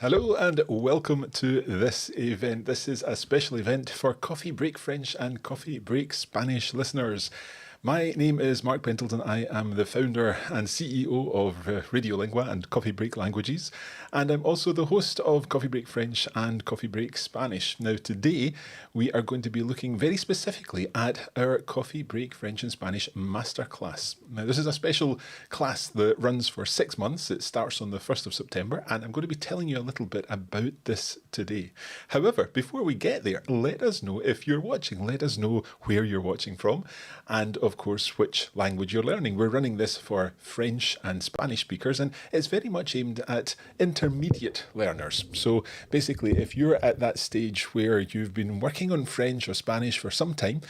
Hello and welcome to this event. This is a special event for Coffee Break French and Coffee Break Spanish listeners. My name is Mark Pentleton. I am the founder and CEO of Radiolingua and Coffee Break Languages, and I'm also the host of Coffee Break French and Coffee Break Spanish. Now today we are going to be looking very specifically at our Coffee Break French and Spanish Masterclass. Now this is a special class that runs for 6 months. It starts on the 1st of September, and I'm going to be telling you a little bit about this today. However, before we get there, let us know if you're watching. Let us know where you're watching from, and of course which language you're learning. We're running this for French and Spanish speakers, and it's very much aimed at intermediate learners. So basically, if you're at that stage where you've been working on French or Spanish for some time,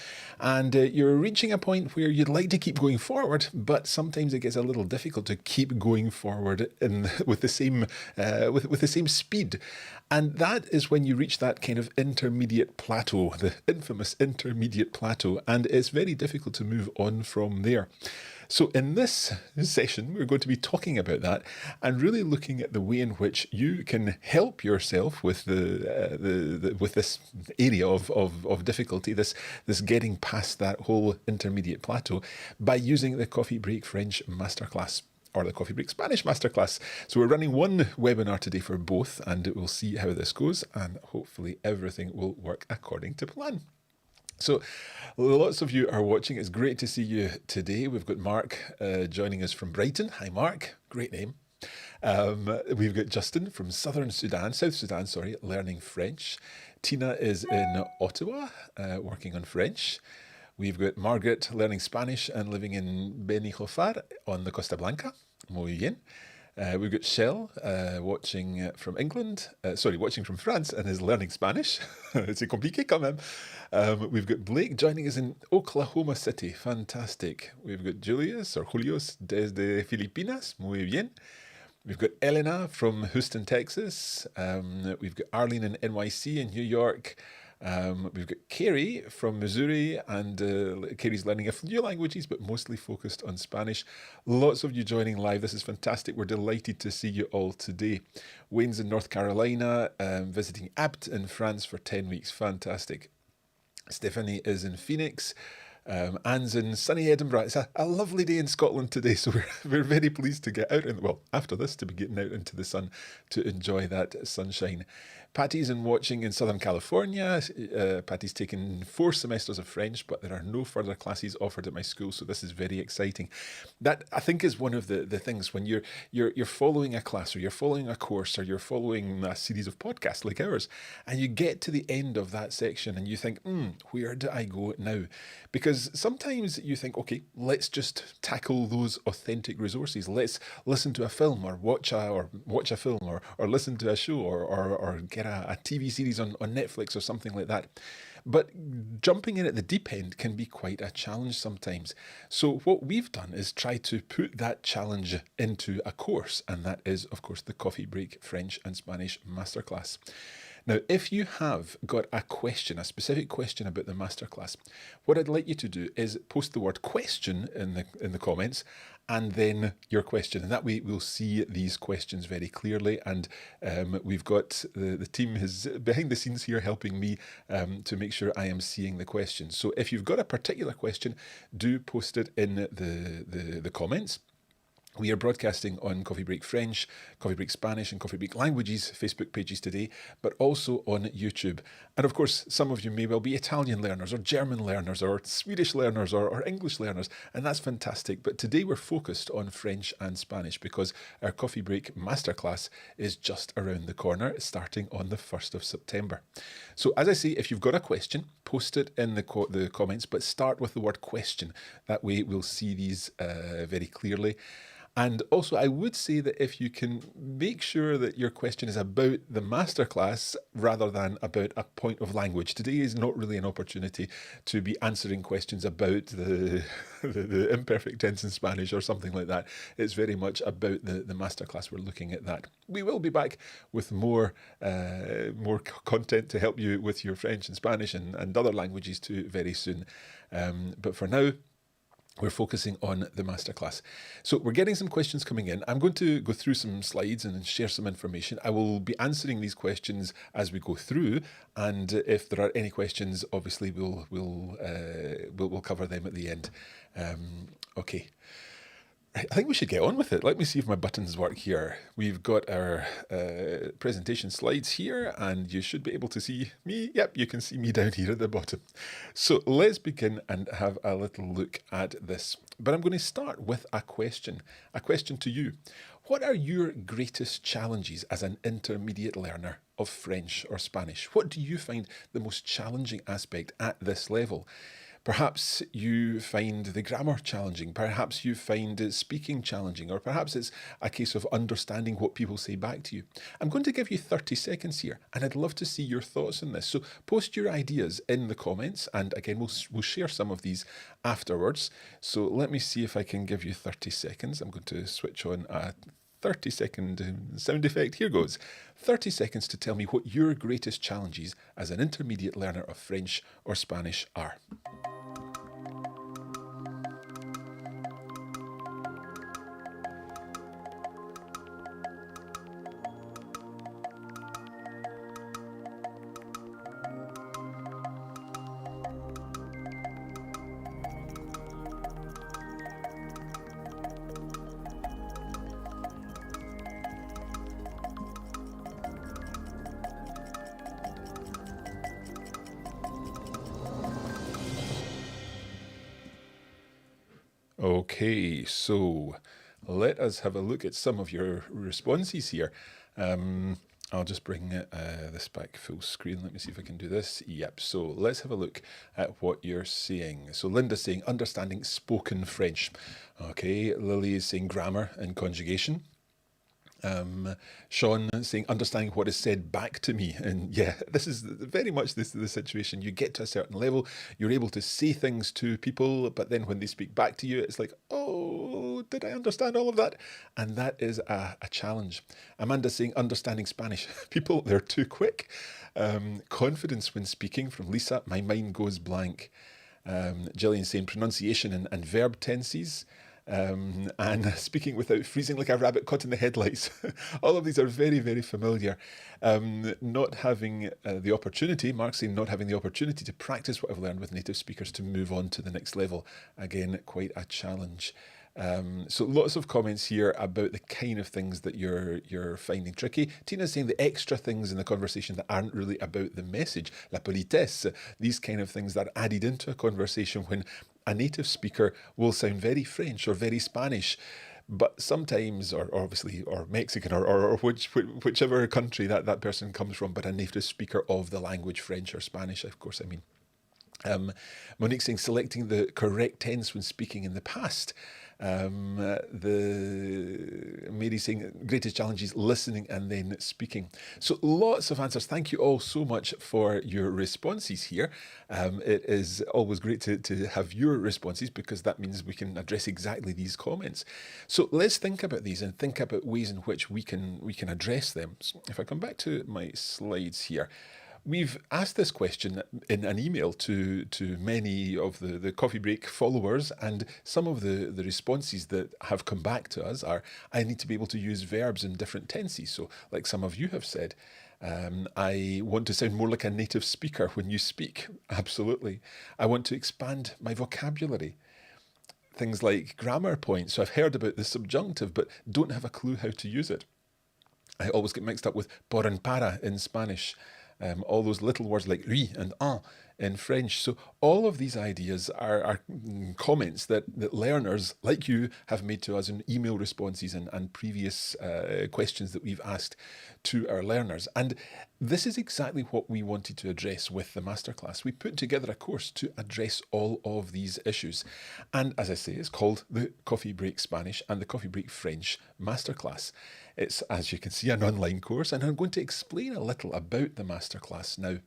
and you're reaching a point where you'd like to keep going forward, but sometimes it gets a little difficult to keep going forward with the same speed. And that is when you reach that kind of intermediate plateau, the infamous intermediate plateau, and it's very difficult to move on from there. So in this session, we're going to be talking about that and really looking at the way in which you can help yourself with with this area of difficulty, this getting past that whole intermediate plateau, by using the Coffee Break French Masterclass or the Coffee Break Spanish Masterclass. So we're running one webinar today for both, and we'll see how this goes, and hopefully everything will work according to plan. So lots of you are watching. It's great to see you today. We've got Mark joining us from Brighton. Hi, Mark. Great name. We've got Justin from South Sudan, learning French. Tina is in Ottawa, working on French. We've got Margaret learning Spanish and living in Benijofar on the Costa Blanca. Muy bien. We've got Shell watching from France and is learning Spanish. C'est compliqué quand même. We've got Blake joining us in Oklahoma City. Fantastic. We've got Julius desde Filipinas. Muy bien. We've got Elena from Houston, Texas. We've got Arlene in NYC in New York. We've got Carrie from Missouri, and Carrie's learning a few languages, but mostly focused on Spanish. Lots of you joining live. This is fantastic. We're delighted to see you all today. Wayne's in North Carolina, visiting Apt in France for 10 weeks. Fantastic. Stephanie is in Phoenix. Anne's in sunny Edinburgh. It's a lovely day in Scotland today, so we're very pleased to get out, after this, to be getting out into the sun to enjoy that sunshine. Patty's watching in Southern California. Patty's taken 4 semesters of French, but there are no further classes offered at my school, so this is very exciting. That, I think, is one of the things when you're following a class, or you're following a course, or you're following a series of podcasts like ours, and you get to the end of that section and you think, where do I go now? Because sometimes you think, okay, let's just tackle those authentic resources. Let's listen to a film, or watch a film, or listen to a show, or get a TV series on Netflix or something like that. But jumping in at the deep end can be quite a challenge sometimes. So what we've done is try to put that challenge into a course, and that is, of course, the Coffee Break French and Spanish Masterclass. Now, if you have got a question, a specific question about the masterclass, what I'd like you to do is post the word question in the comments, and then your question. And that way we'll see these questions very clearly. And we've got the team is behind the scenes here helping me to make sure I am seeing the questions. So if you've got a particular question, do post it in the comments. We are broadcasting on Coffee Break French, Coffee Break Spanish, and Coffee Break Languages Facebook pages today, but also on YouTube. And of course, some of you may well be Italian learners, or German learners, or Swedish learners, or English learners, and that's fantastic. But today we're focused on French and Spanish because our Coffee Break Masterclass is just around the corner, starting on the 1st of September. So as I say, if you've got a question, post it in the comments, but start with the word question. That way we'll see these very clearly. And also, I would say that if you can make sure that your question is about the masterclass rather than about a point of language. Today is not really an opportunity to be answering questions about the imperfect tense in Spanish or something like that. It's very much about the masterclass. We're looking at that. We will be back with more content to help you with your French and Spanish and other languages too very soon. But for now, we're focusing on the masterclass. So we're getting some questions coming in. I'm going to go through some slides and share some information. I will be answering these questions as we go through, and if there are any questions, obviously we'll cover them at the end. Okay. Right, I think we should get on with it. Let me see if my buttons work here. We've got our presentation slides here, and you should be able to see me. Yep, you can see me down here at the bottom. So let's begin and have a little look at this. But I'm going to start with a question to you. What are your greatest challenges as an intermediate learner of French or Spanish? What do you find the most challenging aspect at this level? Perhaps you find the grammar challenging, perhaps you find speaking challenging, or perhaps it's a case of understanding what people say back to you. I'm going to give you 30 seconds here, and I'd love to see your thoughts on this. So post your ideas in the comments, and again, we'll share some of these afterwards. So let me see if I can give you 30 seconds. I'm going to switch on a 30-second sound effect. Here goes. 30 seconds to tell me what your greatest challenges as an intermediate learner of French or Spanish are. Okay, so let us have a look at some of your responses here. I'll just bring this back full screen. Let me see if I can do this. Yep, so let's have a look at what you're saying. So Linda's saying understanding spoken French. Okay, Lily is saying grammar and conjugation. Sean saying understanding what is said back to me, and yeah, this is very much the situation. You get to a certain level, you're able to say things to people, but then when they speak back to you, it's like, oh, did I understand all of that? And that is a challenge. Amanda saying understanding Spanish. People, they're too quick. Confidence when speaking from Lisa. My mind goes blank. Gillian saying pronunciation and verb tenses. And speaking without freezing like a rabbit caught in the headlights. All of these are very, very familiar. Not having the opportunity, Mark saying not having the opportunity to practice what I've learned with native speakers to move on to the next level. Again, quite a challenge. So lots of comments here about the kind of things that you're finding tricky. Tina's saying the extra things in the conversation that aren't really about the message, la politesse, these kind of things that are added into a conversation when a native speaker will sound very French or very Spanish, but sometimes, or obviously, or Mexican, or whichever country that person comes from, but a native speaker of the language, French or Spanish, of course, I mean. Monique saying selecting the correct tense when speaking in the past. Mary saying greatest challenges listening and then speaking. So lots of answers. Thank you all so much for your responses here. It is always great to have your responses because that means we can address exactly these comments. So let's think about these and think about ways in which we can address them. So if I come back to my slides here. We've asked this question in an email to many of the Coffee Break followers, and some of the responses that have come back to us are, I need to be able to use verbs in different tenses. So like some of you have said, I want to sound more like a native speaker when you speak. Absolutely. I want to expand my vocabulary. Things like grammar points. So I've heard about the subjunctive, but don't have a clue how to use it. I always get mixed up with por and para in Spanish. All those little words like oui and un in French. So all of these ideas are comments that learners like you have made to us in email responses and previous questions that we've asked to our learners. And this is exactly what we wanted to address with the masterclass. We put together a course to address all of these issues. And as I say, it's called the Coffee Break Spanish and the Coffee Break French Masterclass. It's, as you can see, an online course, and I'm going to explain a little about the masterclass now.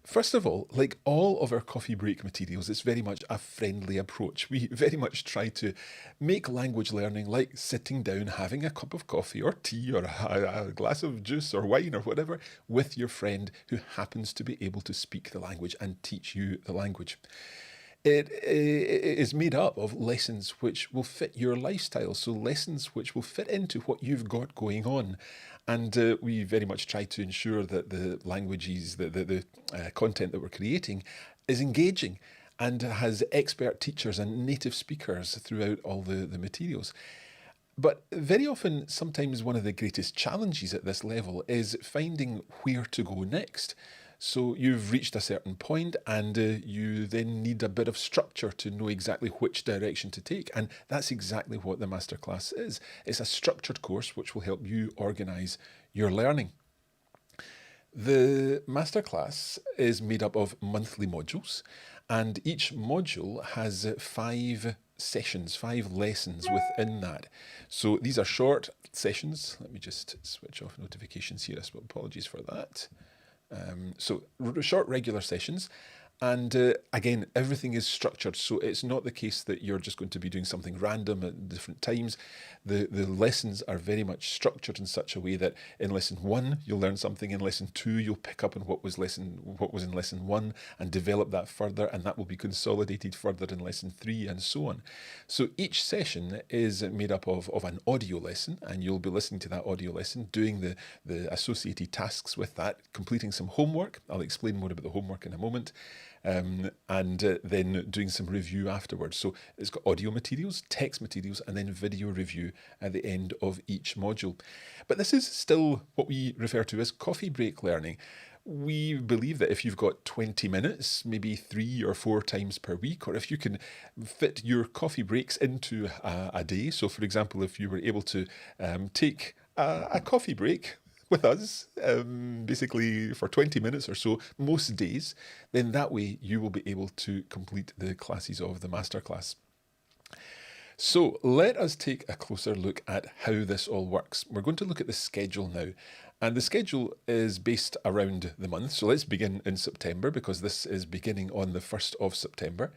First of all, like all of our coffee break materials, it's very much a friendly approach. We very much try to make language learning like sitting down, having a cup of coffee or tea or a glass of juice or wine or whatever with your friend who happens to be able to speak the language and teach you the language. It is made up of lessons which will fit your lifestyle, so lessons which will fit into what you've got going on. And we very much try to ensure that the languages, the content that we're creating is engaging and has expert teachers and native speakers throughout all the materials. But very often, sometimes one of the greatest challenges at this level is finding where to go next. So you've reached a certain point and you then need a bit of structure to know exactly which direction to take. And that's exactly what the masterclass is. It's a structured course which will help you organise your learning. The masterclass is made up of monthly modules, and each module has 5 sessions, 5 lessons within that. So these are short sessions. Let me just switch off notifications here. So apologies for that. So short regular sessions. And again, everything is structured. So it's not the case that you're just going to be doing something random at different times. The lessons are very much structured in such a way that in lesson 1, you'll learn something. In lesson 2, you'll pick up on what was in lesson 1 and develop that further. And that will be consolidated further in lesson 3 and so on. So each session is made up of an audio lesson, and you'll be listening to that audio lesson, doing the associated tasks with that, completing some homework. I'll explain more about the homework in a moment. And then doing some review afterwards. So it's got audio materials, text materials, and then video review at the end of each module. But this is still what we refer to as coffee break learning. We believe that if you've got 20 minutes, maybe 3 or 4 times per week, or if you can fit your coffee breaks into a day. So, for example, if you were able to take a coffee break with us, basically for 20 minutes or so, most days, then that way you will be able to complete the classes of the masterclass. So let us take a closer look at how this all works. We're going to look at the schedule now. And the schedule is based around the month. So let's begin in September, because this is beginning on the 1st of September.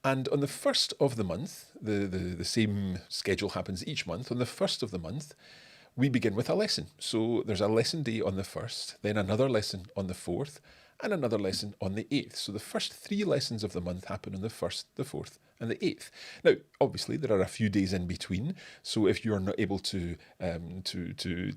And on the 1st of the month, the same schedule happens each month. On the 1st of the month, we begin with a lesson. So there's a lesson day on the 1st, then another lesson on the 4th, and another lesson on the 8th. So the first 3 lessons of the month happen on the 1st, the 4th, and the 8th. Now, obviously, there are a few days in between. So if you're not able to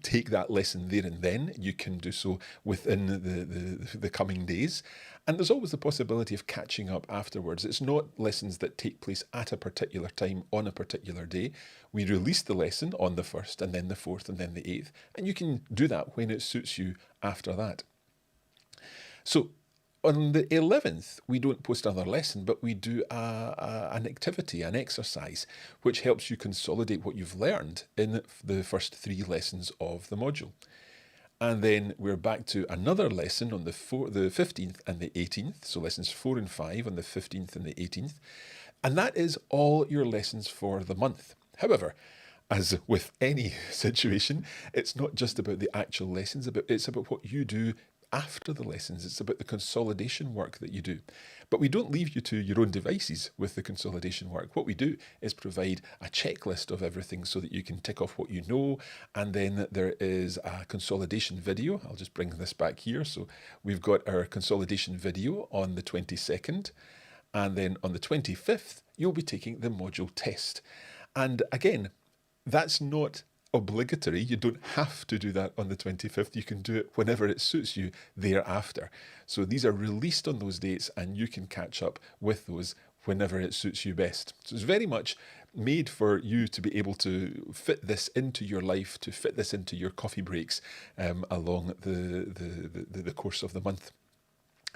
take that lesson there and then, you can do so within the coming days. And there's always the possibility of catching up afterwards. It's not lessons that take place at a particular time on a particular day. We release the lesson on the 1st, and then the 4th, and then the 8th. And you can do that when it suits you after that. So on the 11th, we don't post another lesson, but we do an activity, an exercise, which helps you consolidate what you've learned in the first 3 lessons of the module. And then we're back to another lesson on the 15th and the 18th. So lessons 4 and 5 on the 15th and the 18th. And that is all your lessons for the month. However, as with any situation, it's not just about the actual lessons, it's about what you do after the lessons. It's about the consolidation work that you do. But we don't leave you to your own devices with the consolidation work. What we do is provide a checklist of everything so that you can tick off what you know. And then there is a consolidation video. I'll just bring this back here. So we've got our consolidation video on the 22nd. And then on the 25th, you'll be taking the module test. And again, that's not obligatory. You don't have to do that on the 25th. You can do it whenever it suits you thereafter. So these are released on those dates, and you can catch up with those whenever it suits you best. So it's very much made for you to be able to fit this into your life, to fit this into your coffee breaks along the course of the month.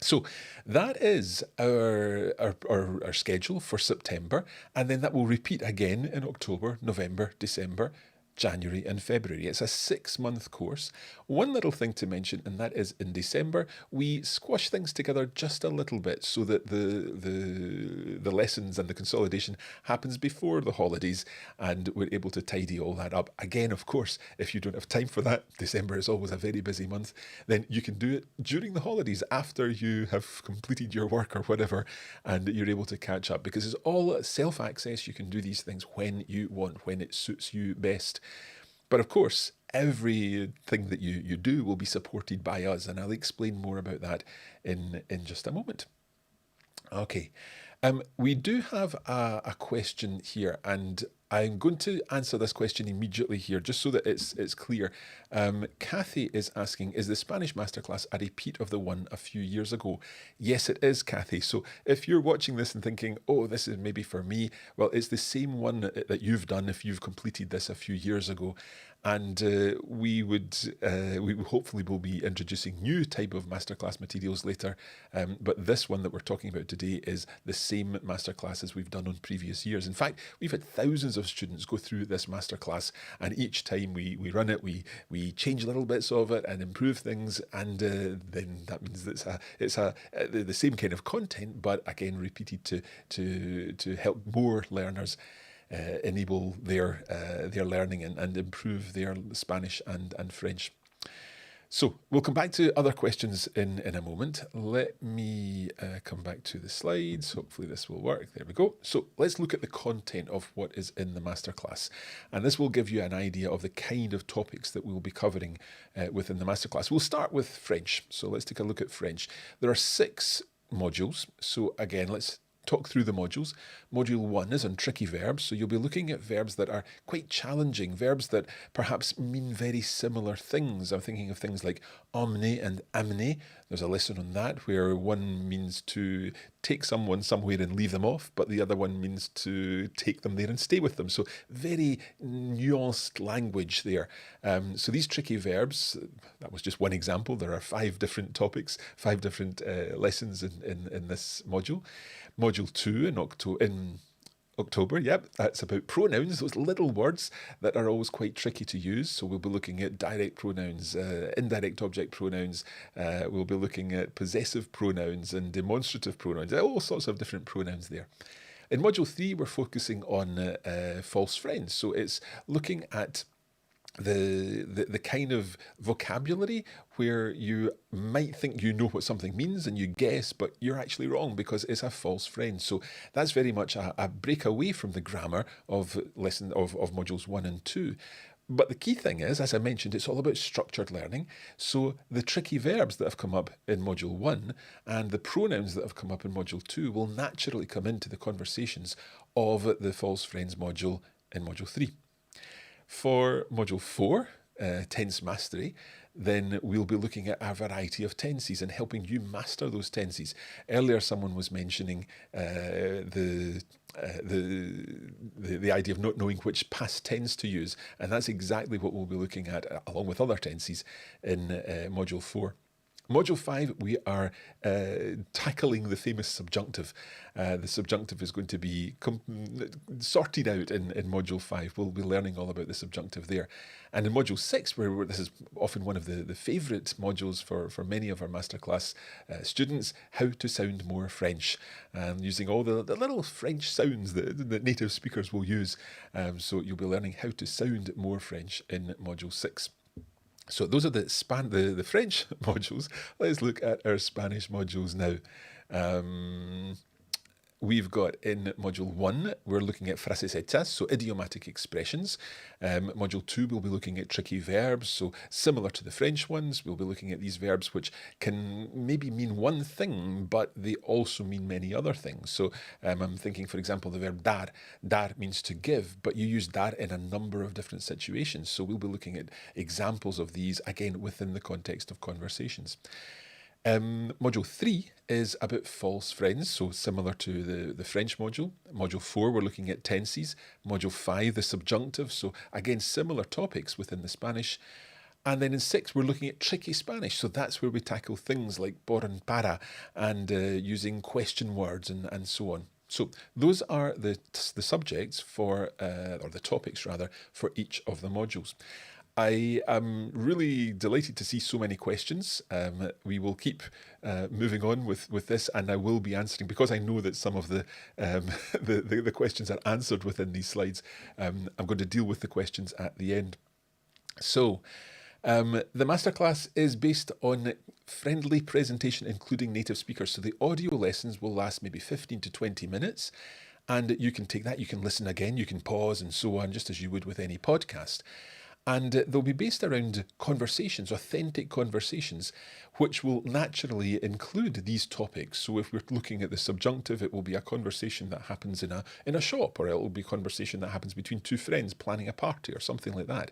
So that is our schedule for September, and then that will repeat again in October, November, December, January and February. It's a 6-month course. One little thing to mention, and that is in December, we squash things together just a little bit so that the lessons and the consolidation happens before the holidays, and we're able to tidy all that up. Again, of course, if you don't have time for that, December is always a very busy month, then you can do it during the holidays after you have completed your work or whatever, and you're able to catch up, because it's all self-access. You can do these things when you want, when it suits you best. But of course, everything that you do will be supported by us, and I'll explain more about that in just a moment. Okay, We do have a question here, and I'm going to answer this question immediately here, just so that it's clear. Kathy is asking, is the Spanish Masterclass a repeat of the one a few years ago? Yes, it is, Kathy. So if you're watching this and thinking, oh, this is maybe for me, well, it's the same one that you've done if you've completed this a few years ago. And we hopefully will be introducing new type of masterclass materials later. But this one that we're talking about today is the same masterclass as we've done on previous years. In fact, we've had thousands of students go through this masterclass, and each time we run it, we change little bits of it and improve things, and then that means that it's the same kind of content, but again repeated to help more learners enable their learning and improve their Spanish and French. So we'll come back to other questions in a moment. Let me come back to the slides. Hopefully this will work. There we go. So let's look at the content of what is in the masterclass. And this will give you an idea of the kind of topics that we'll be covering within the masterclass. We'll start with French. So let's take a look at French. There are 6 modules. So again, let's talk through the modules. Module 1 is on tricky verbs, so you'll be looking at verbs that are quite challenging, verbs that perhaps mean very similar things. I'm thinking of things like emmener and amener. There's a lesson on that where one means to take someone somewhere and leave them off, but the other one means to take them there and stay with them. So very nuanced language there. So these tricky verbs, that was just one example. There are 5 different topics, 5 different lessons in this module. Module 2 in October, yep, that's about pronouns, those little words that are always quite tricky to use. So we'll be looking at direct pronouns, indirect object pronouns, we'll be looking at possessive pronouns and demonstrative pronouns, all sorts of different pronouns there. In Module 3, we're focusing on false friends. So it's looking at the kind of vocabulary where you might think you know what something means and you guess, but you're actually wrong because it's a false friend. So that's very much a break away from the grammar of modules 1 and 2. But the key thing is, as I mentioned, it's all about structured learning. So the tricky verbs that have come up in Module 1 and the pronouns that have come up in Module 2 will naturally come into the conversations of the false friends module in Module 3. For Module 4, Tense Mastery, then we'll be looking at a variety of tenses and helping you master those tenses. Earlier, someone was mentioning the idea of not knowing which past tense to use, and that's exactly what we'll be looking at along with other tenses in Module 4. Module 5, we are tackling the famous subjunctive. The subjunctive is going to be sorted out in Module 5. We'll be learning all about the subjunctive there. And in Module 6, where this is often one of the favourite modules for many of our masterclass students, how to sound more French, using all the little French sounds that native speakers will use. So you'll be learning how to sound more French in Module 6. So those are the French modules. Let's look at our Spanish modules now. We've got in Module 1, we're looking at frases hechas, so idiomatic expressions. Module 2, we'll be looking at tricky verbs, so similar to the French ones, we'll be looking at these verbs which can maybe mean one thing, but they also mean many other things. So I'm thinking, for example, the verb dar. Dar means to give, but you use dar in a number of different situations. So we'll be looking at examples of these, again, within the context of conversations. Module 3 is about false friends, so similar to the French module. Module 4, we're looking at tenses. Module 5, the subjunctive, so again, similar topics within the Spanish. And then in 6, we're looking at tricky Spanish, so that's where we tackle things like por and para and using question words and so on. So those are the subjects for, or the topics rather, for each of the modules. I am really delighted to see so many questions. We will keep moving on with this, and I will be answering, because I know that some of the questions are answered within these slides. I'm going to deal with the questions at the end. So the masterclass is based on friendly presentation, including native speakers. So the audio lessons will last maybe 15 to 20 minutes. And you can take that, you can listen again, you can pause and so on, just as you would with any podcast. And they'll be based around conversations, authentic conversations, which will naturally include these topics. So if we're looking at the subjunctive, it will be a conversation that happens in a shop, or it will be a conversation that happens between two friends planning a party or something like that.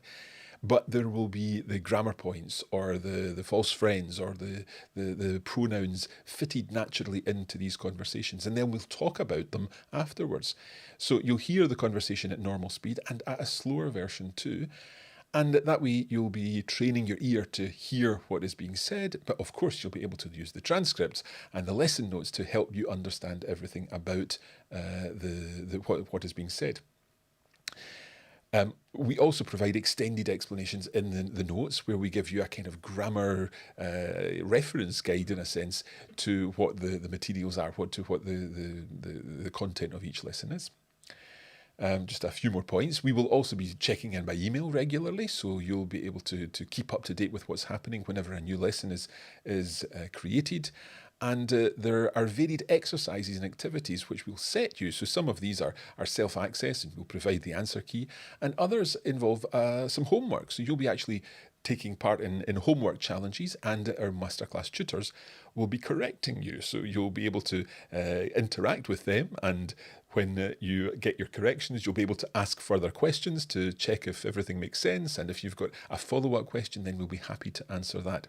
But there will be the grammar points or the false friends or the pronouns fitted naturally into these conversations. And then we'll talk about them afterwards. So you'll hear the conversation at normal speed and at a slower version too. And that way you'll be training your ear to hear what is being said, but of course you'll be able to use the transcripts and the lesson notes to help you understand everything about what is being said. We also provide extended explanations in the notes where we give you a kind of grammar reference guide, in a sense, to what the materials are, what the content of each lesson is. Just a few more points. We will also be checking in by email regularly, so you'll be able to keep up to date with what's happening whenever a new lesson is created. And there are varied exercises and activities which we'll set you. So some of these are self-access and we'll provide the answer key, and others involve some homework. So you'll be actually taking part in homework challenges, and our masterclass tutors will be correcting you. So you'll be able to interact with them, and when you get your corrections, you'll be able to ask further questions to check if everything makes sense. And if you've got a follow-up question, then we'll be happy to answer that.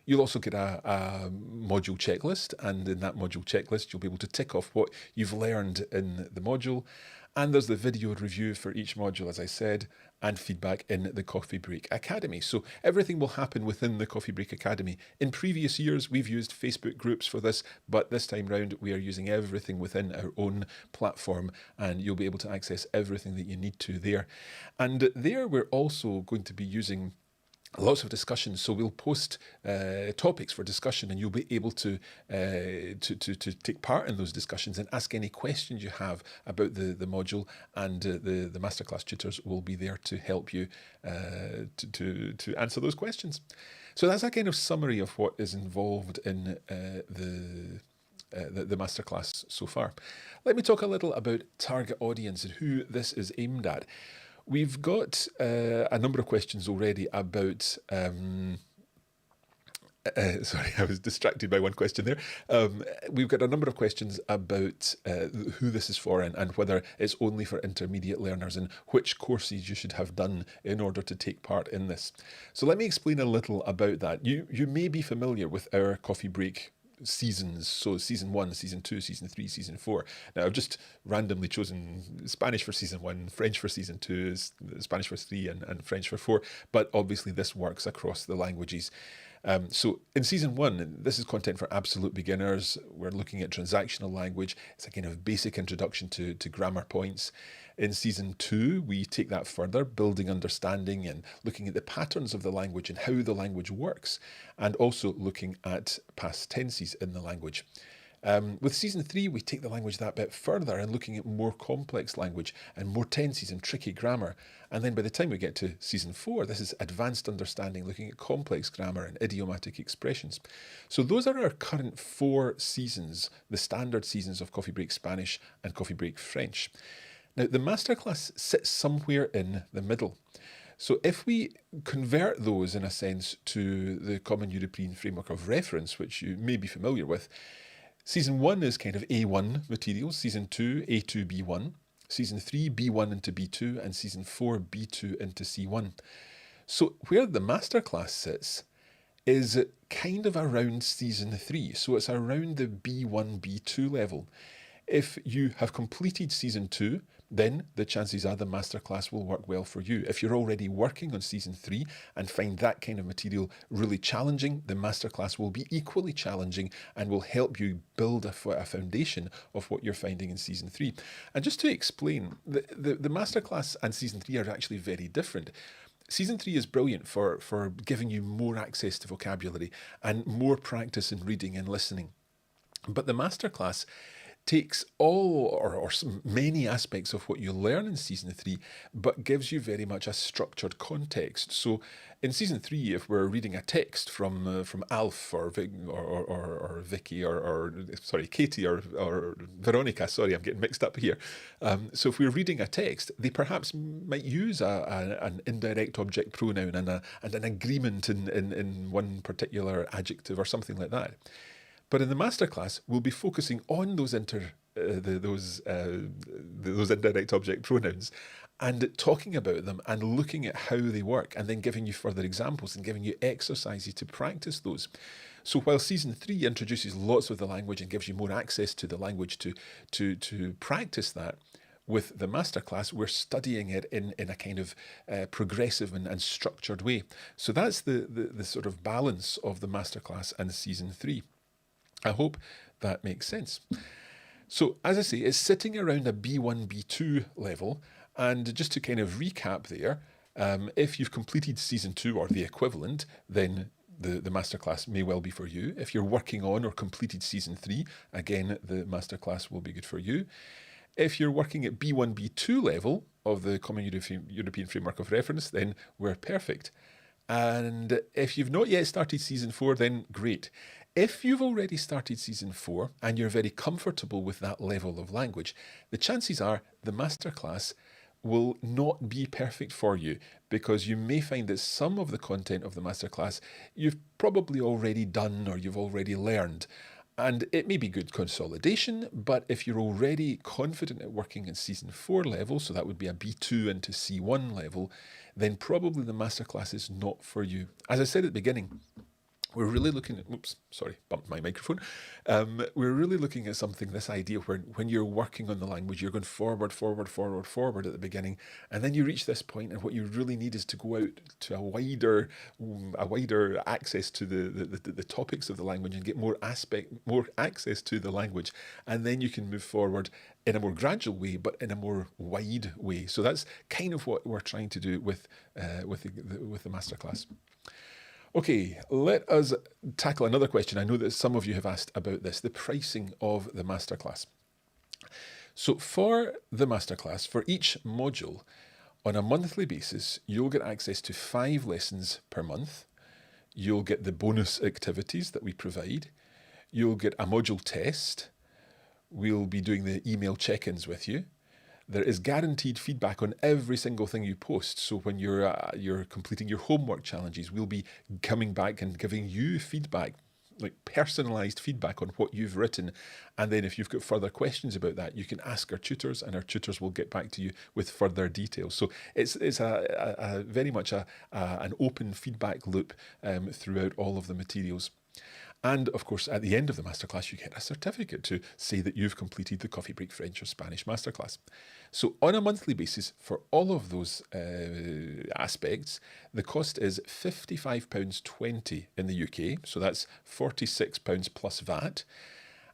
You'll also get a module checklist, and in that module checklist, you'll be able to tick off what you've learned in the module. And there's the video review for each module, as I said, and feedback in the Coffee Break Academy. So everything will happen within the Coffee Break Academy. In previous years, we've used Facebook groups for this, but this time round, we are using everything within our own platform, and you'll be able to access everything that you need to there. And there, we're also going to be using lots of discussions, so we'll post topics for discussion, and you'll be able to take part in those discussions and ask any questions you have about the module, and the masterclass tutors will be there to help you to answer those questions. So that's a kind of summary of what is involved in the masterclass so far. Let me talk a little about target audience and who this is aimed at. We've got a number of questions already about... sorry, I was distracted by one question there. We've got a number of questions about who this is for, and whether it's only for intermediate learners, and which courses you should have done in order to take part in this. So let me explain a little about that. You may be familiar with our Coffee Break seasons, so season 1, season 2, season 3, season 4. Now I've just randomly chosen Spanish for season 1, French for season 2, Spanish for 3, and French for 4, but obviously this works across the languages. So in season 1, this is content for absolute beginners. We're looking at transactional language. It's a kind of basic introduction to grammar points. In season 2, we take that further, building understanding and looking at the patterns of the language and how the language works, and also looking at past tenses in the language. With season 3, we take the language that bit further and looking at more complex language and more tenses and tricky grammar. And then by the time we get to season 4, this is advanced understanding, looking at complex grammar and idiomatic expressions. So those are our current 4 seasons, the standard seasons of Coffee Break Spanish and Coffee Break French. Now, the masterclass sits somewhere in the middle. So if we convert those, in a sense, to the Common European Framework of Reference, which you may be familiar with, season 1 is kind of A1 materials, season 2, A2, B1, season 3, B1 into B2, and season 4, B2 into C1. So where the masterclass sits is kind of around season 3, so it's around the B1, B2 level. If you have completed season 2, then the chances are the masterclass will work well for you. If you're already working on season 3 and find that kind of material really challenging, the masterclass will be equally challenging and will help you build a foundation of what you're finding in season 3. And just to explain, the masterclass and season 3 are actually very different. Season 3 is brilliant for giving you more access to vocabulary and more practice in reading and listening. But the masterclass takes all or many aspects of what you learn in season 3, but gives you very much a structured context. So in season 3, if we're reading a text from Alf or Vicky or sorry, Katie or Veronica, sorry, I'm getting mixed up here. So if we're reading a text, they perhaps might use an indirect object pronoun and an agreement in one particular adjective or something like that. But in the masterclass, we'll be focusing on those indirect object pronouns and talking about them and looking at how they work, and then giving you further examples and giving you exercises to practice those. So while season 3 introduces lots of the language and gives you more access to the language to practice that, with the masterclass, we're studying it in a kind of progressive and structured way. So that's the sort of balance of the masterclass and season 3. I hope that makes sense. So, as I say, it's sitting around a B1, B2 level. And just to kind of recap there, if you've completed season 2 or the equivalent, then the masterclass may well be for you. If you're working on or completed season 3, again, the masterclass will be good for you. If you're working at B1, B2 level of the Common European Framework of Reference, then we're perfect. And if you've not yet started season 4, then great. If you've already started season 4 and you're very comfortable with that level of language, the chances are the masterclass will not be perfect for you, because you may find that some of the content of the masterclass you've probably already done or you've already learned. And it may be good consolidation, but if you're already confident at working in season 4 level, so that would be a B2 into C1 level, then probably the masterclass is not for you. As I said at the beginning, we're really looking at, bumped my microphone. We're really looking at this idea where when you're working on the language, you're going forward at the beginning, and then you reach this point, and what you really need is to go out to a wider access to the topics of the language and get more access to the language, and then you can move forward in a more gradual way, but in a more wide way. So that's kind of what we're trying to do with the masterclass. Okay, let us tackle another question. I know that some of you have asked about this, the pricing of the masterclass. So for the masterclass, for each module, on a monthly basis, you'll get access to 5 lessons per month. You'll get the bonus activities that we provide. You'll get a module test. We'll be doing the email check-ins with you. There is guaranteed feedback on every single thing you post. So when you're completing your homework challenges, we'll be coming back and giving you feedback, like personalised feedback on what you've written. And then if you've got further questions about that, you can ask our tutors, and our tutors will get back to you with further details. So it's a very much an open feedback loop throughout all of the materials. And of course, at the end of the masterclass, you get a certificate to say that you've completed the Coffee Break French or Spanish masterclass. So on a monthly basis, for all of those aspects, the cost is £55.20 in the UK. So that's £46 plus VAT.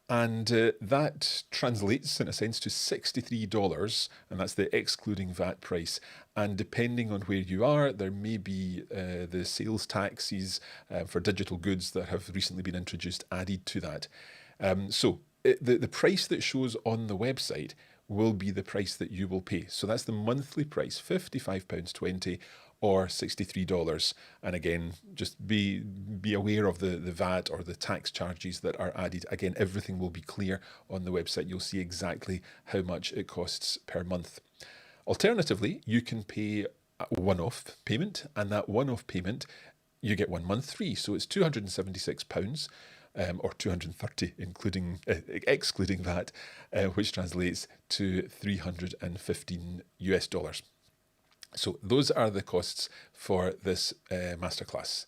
And that translates, in a sense, to $63, and that's the excluding VAT price. And depending on where you are, there may be the sales taxes for digital goods that have recently been introduced added to that. So the price that shows on the website will be the price that you will pay. So that's the monthly price, £55.20 or $63. And again, just be aware of the VAT or the tax charges that are added. Again, everything will be clear on the website. You'll see exactly how much it costs per month. Alternatively, you can pay a one-off payment, and that one-off payment, you get 1 month free. So it's £276. Or 230, excluding that, which translates to $315 US. So those are the costs for this masterclass.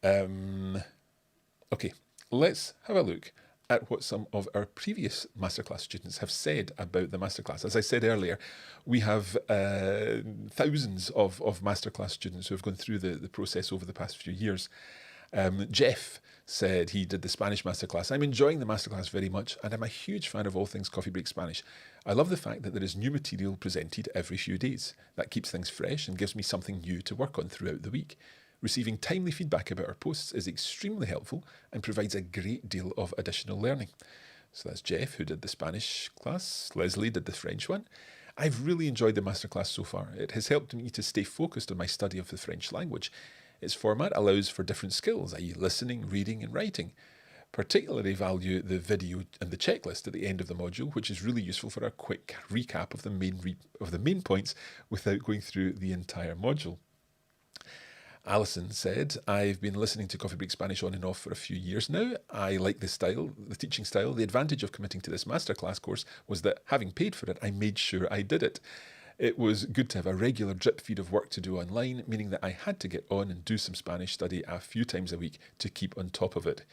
Okay, let's have a look at what some of our previous masterclass students have said about the masterclass. As I said earlier, we have thousands of masterclass students who have gone through the process over the past few years. Jeff said he did the Spanish masterclass. I'm enjoying the masterclass very much, and I'm a huge fan of all things Coffee Break Spanish. I love the fact that there is new material presented every few days. That keeps things fresh and gives me something new to work on throughout the week. Receiving timely feedback about our posts is extremely helpful and provides a great deal of additional learning. So that's Jeff, who did the Spanish class. Leslie did the French one. I've really enjoyed the masterclass so far. It has helped me to stay focused on my study of the French language. Its format allows for different skills, i.e. listening, reading and writing. Particularly value the video and the checklist at the end of the module, which is really useful for a quick recap of the main points without going through the entire module. Alison said, I've been listening to Coffee Break Spanish on and off for a few years now. I like the style, the teaching style. The advantage of committing to this masterclass course was that having paid for it, I made sure I did it. It was good to have a regular drip feed of work to do online, meaning that I had to get on and do some Spanish study a few times a week to keep on top of it.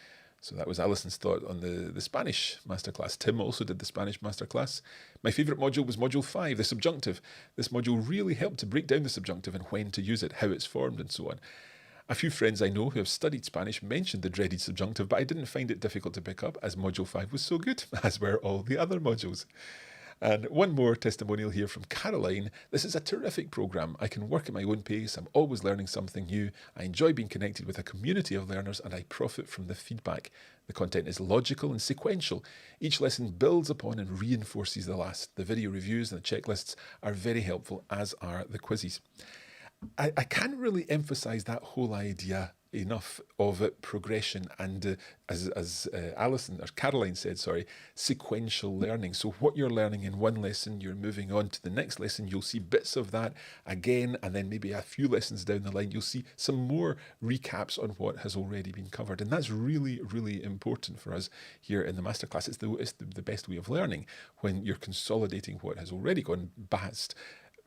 So that was Alison's thought on the Spanish masterclass. Tim also did the Spanish masterclass. My favourite module was module 5, the subjunctive. This module really helped to break down the subjunctive and when to use it, how it's formed and so on. A few friends I know who have studied Spanish mentioned the dreaded subjunctive, but I didn't find it difficult to pick up as module 5 was so good, as were all the other modules. And one more testimonial here from Caroline. This is a terrific programme. I can work at my own pace. I'm always learning something new. I enjoy being connected with a community of learners and I profit from the feedback. The content is logical and sequential. Each lesson builds upon and reinforces the last. The video reviews and the checklists are very helpful, as are the quizzes. I can't really emphasise that whole idea enough of progression and as Alison or Caroline said, sequential learning. So what you're learning in one lesson, you're moving on to the next lesson, you'll see bits of that again, and then maybe a few lessons down the line, you'll see some more recaps on what has already been covered. And that's really, really important for us here in the masterclass. It's the best way of learning when you're consolidating what has already gone past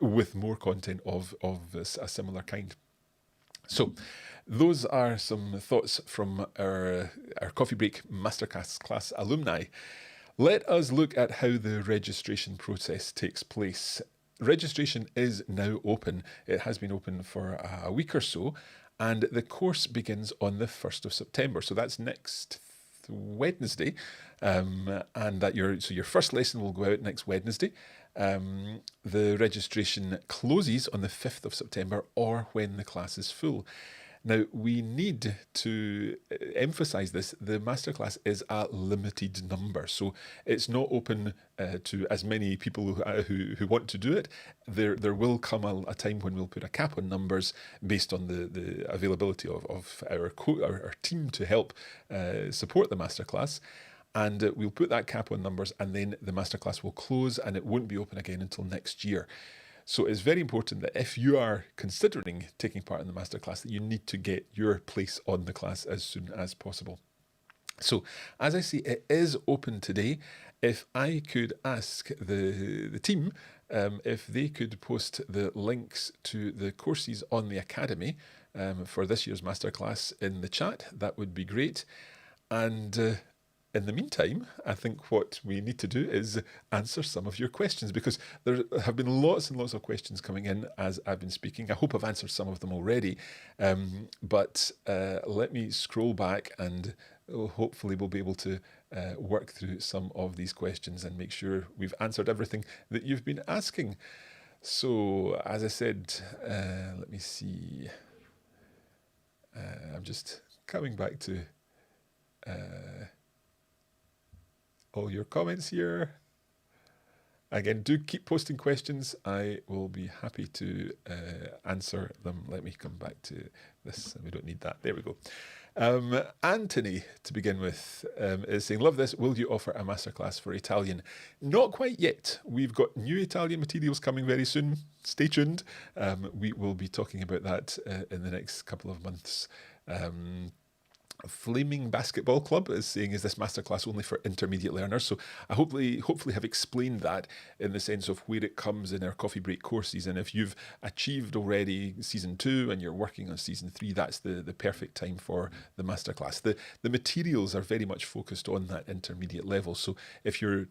with more content of a similar kind. So those are some thoughts from our Coffee Break Masterclass class alumni. Let us look at how the registration process takes place. Registration is now open. It has been open for a week or so, and the course begins on the 1st of September. So that's next Wednesday, and that your first lesson will go out next Wednesday. The registration closes on the 5th of September or when the class is full. Now, we need to emphasise this. The masterclass is a limited number, so it's not open to as many people who want to do it. There will come a time when we'll put a cap on numbers based on the availability of our team to help support the masterclass. And we'll put that cap on numbers, and then the masterclass will close and it won't be open again until next year. So it's very important that if you are considering taking part in the masterclass, that you need to get your place on the class as soon as possible. So, as I say, it is open today. If I could ask the team if they could post the links to the courses on the Academy for this year's masterclass in the chat, that would be great. And in the meantime, I think what we need to do is answer some of your questions, because there have been lots and lots of questions coming in as I've been speaking. I hope I've answered some of them already, but let me scroll back and hopefully we'll be able to work through some of these questions and make sure we've answered everything that you've been asking. So, as I said, let me see. I'm just coming back to all your comments here. Again, do keep posting questions. I will be happy to answer them. Let me come back to this. We don't need that. There we go. Anthony, to begin with, is saying, love this. Will you offer a masterclass for Italian? Not quite yet. We've got new Italian materials coming very soon. Stay tuned. We will be talking about that in the next couple of months. Flaming Basketball Club is saying, is this masterclass only for intermediate learners? So I hopefully have explained that in the sense of where it comes in our Coffee Break courses. And if you've achieved already season 2 and you're working on season 3, that's the perfect time for the masterclass. The materials are very much focused on that intermediate level. So if you're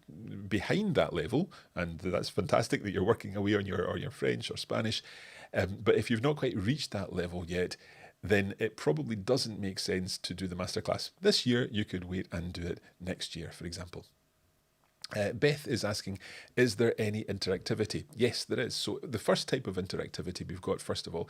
behind that level, and that's fantastic that you're working away on your French or Spanish, but if you've not quite reached that level yet, then it probably doesn't make sense to do the masterclass this year. You could wait and do it next year, for example. Beth is asking, is there any interactivity? Yes, there is. So the first type of interactivity we've got, first of all,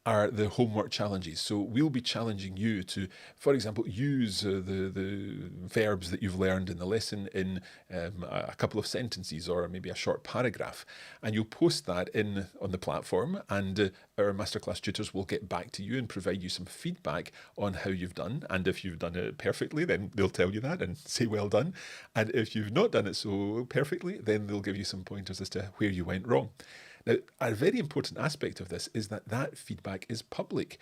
are the homework challenges. So we'll be challenging you to, for example, use the verbs that you've learned in the lesson in a couple of sentences or maybe a short paragraph. And you'll post that in on the platform, and our masterclass tutors will get back to you and provide you some feedback on how you've done. And if you've done it perfectly, then they'll tell you that and say well done. And if you've not done it so perfectly, then they'll give you some pointers as to where you went wrong. Now, a very important aspect of this is that feedback is public.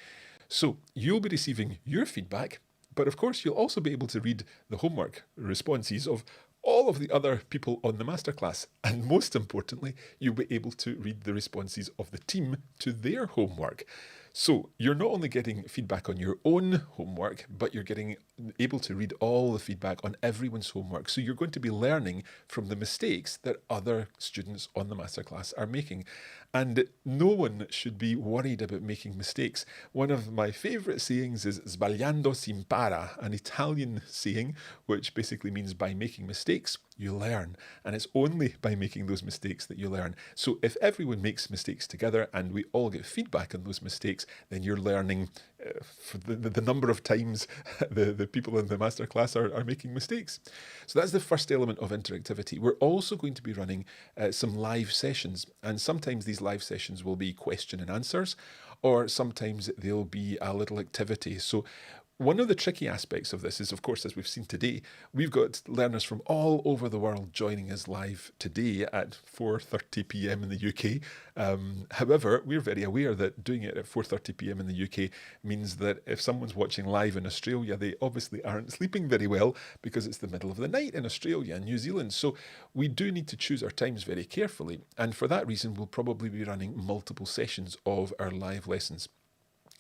So you'll be receiving your feedback, but of course you'll also be able to read the homework responses of all of the other people on the masterclass. And most importantly, you'll be able to read the responses of the team to their homework. So you're not only getting feedback on your own homework, but you're getting able to read all the feedback on everyone's homework. So you're going to be learning from the mistakes that other students on the masterclass are making. And no one should be worried about making mistakes. One of my favourite sayings is sbagliando si impara, an Italian saying, which basically means by making mistakes, you learn. And it's only by making those mistakes that you learn. So if everyone makes mistakes together and we all get feedback on those mistakes, then you're learning for the number of times the people in the masterclass are making mistakes. So that's the first element of interactivity. We're also going to be running some live sessions, and sometimes these live sessions will be question and answers, or sometimes they'll be a little activity. So one of the tricky aspects of this is, of course, as we've seen today, we've got learners from all over the world joining us live today at 4:30 p.m. in the UK. However, we're very aware that doing it at 4:30 p.m. in the UK means that if someone's watching live in Australia, they obviously aren't sleeping very well because it's the middle of the night in Australia and New Zealand. So we do need to choose our times very carefully. And for that reason, we'll probably be running multiple sessions of our live lessons.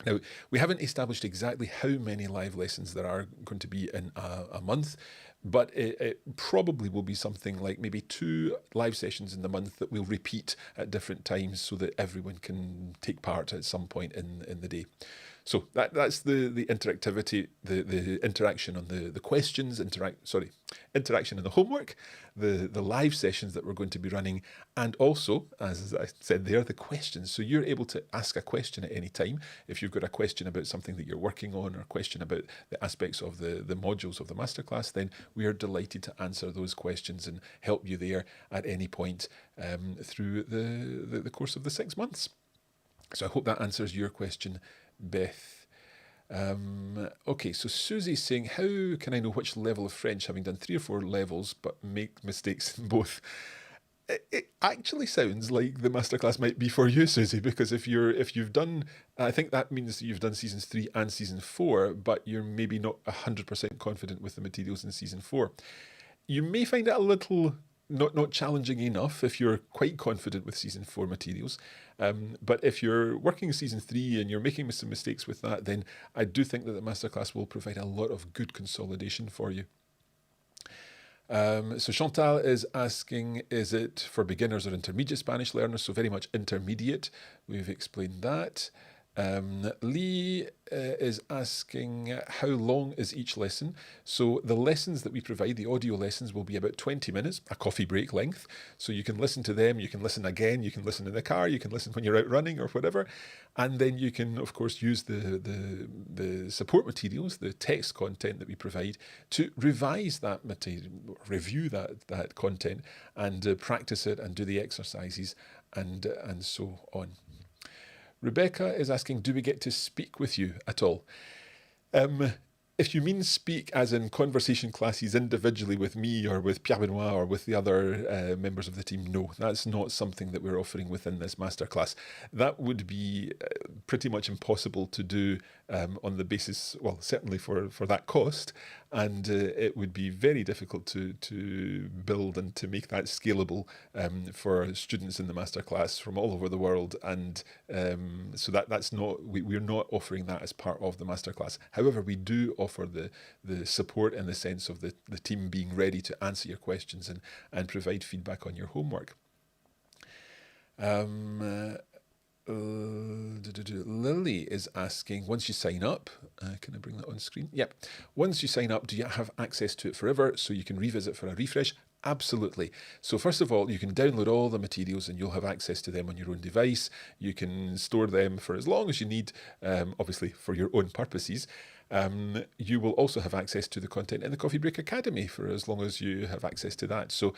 Now, we haven't established exactly how many live lessons there are going to be in a month, but it probably will be something like maybe 2 live sessions in the month that we'll repeat at different times so that everyone can take part at some point in the day. So that's the interactivity, the interaction on the questions, interaction in the homework, the live sessions that we're going to be running, and also, as I said there, the questions. So you're able to ask a question at any time. If you've got a question about something that you're working on or a question about the aspects of the modules of the masterclass, then we are delighted to answer those questions and help you there at any point through the course of the 6 months. So I hope that answers your question, Beth. Okay, so Susie's saying, how can I know which level of French, having done 3 or 4 levels, but make mistakes in both? It actually sounds like the masterclass might be for you, Susie, because if you've done, I think that means that you've done seasons 3 and season 4, but you're maybe not 100% confident with the materials in season 4. You may find it a little not challenging enough if you're quite confident with season 4 materials. But if you're working season 3 and you're making some mistakes with that, then I do think that the masterclass will provide a lot of good consolidation for you. So Chantal is asking, is it for beginners or intermediate Spanish learners? So very much intermediate. We've explained that. Lee is asking, how long is each lesson? So the lessons that we provide, the audio lessons, will be about 20 minutes, a coffee break length. So you can listen to them, you can listen again, you can listen in the car, you can listen when you're out running or whatever. And then you can, of course, use the support materials, the text content that we provide to revise that material, review that content and practice it and do the exercises and so on. Rebecca is asking, do we get to speak with you at all? If you mean speak as in conversation classes individually with me or with Pierre Benoit or with the other members of the team, no, that's not something that we're offering within this masterclass. That would be pretty much impossible to do on the basis, well, certainly for that cost, and it would be very difficult to build and to make that scalable for students in the masterclass from all over the world, and so that's not, we're not offering that as part of the masterclass. However, we do offer the support in the sense of the team being ready to answer your questions and provide feedback on your homework. Lily is asking, once you sign up, can I bring that on screen? Yep. Once you sign up, do you have access to it forever so you can revisit for a refresh? Absolutely. So first of all, you can download all the materials and you'll have access to them on your own device. You can store them for as long as you need, obviously for your own purposes. You will also have access to the content in the Coffee Break Academy for as long as you have access to that. So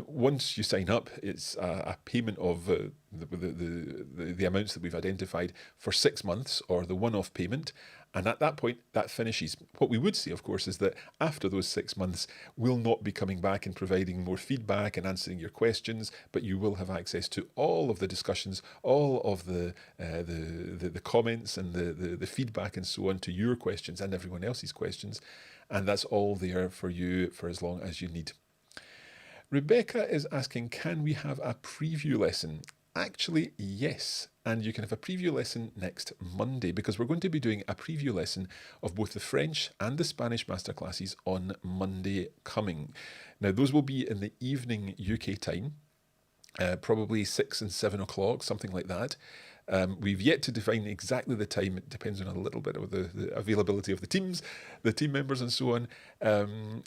once you sign up, it's a payment of the amounts that we've identified for 6 months, or the one-off payment. And at that point, that finishes. What we would say, of course, is that after those 6 months, we'll not be coming back and providing more feedback and answering your questions, but you will have access to all of the discussions, all of the comments and the feedback and so on to your questions and everyone else's questions. And that's all there for you for as long as you need. Rebecca is asking, can we have a preview lesson? Actually, yes. And you can have a preview lesson next Monday, because we're going to be doing a preview lesson of both the French and the Spanish masterclasses on Monday coming. Now, those will be in the evening UK time, probably 6 and 7 o'clock, something like that. We've yet to define exactly the time. It depends on a little bit of the availability of the teams, the team members and so on.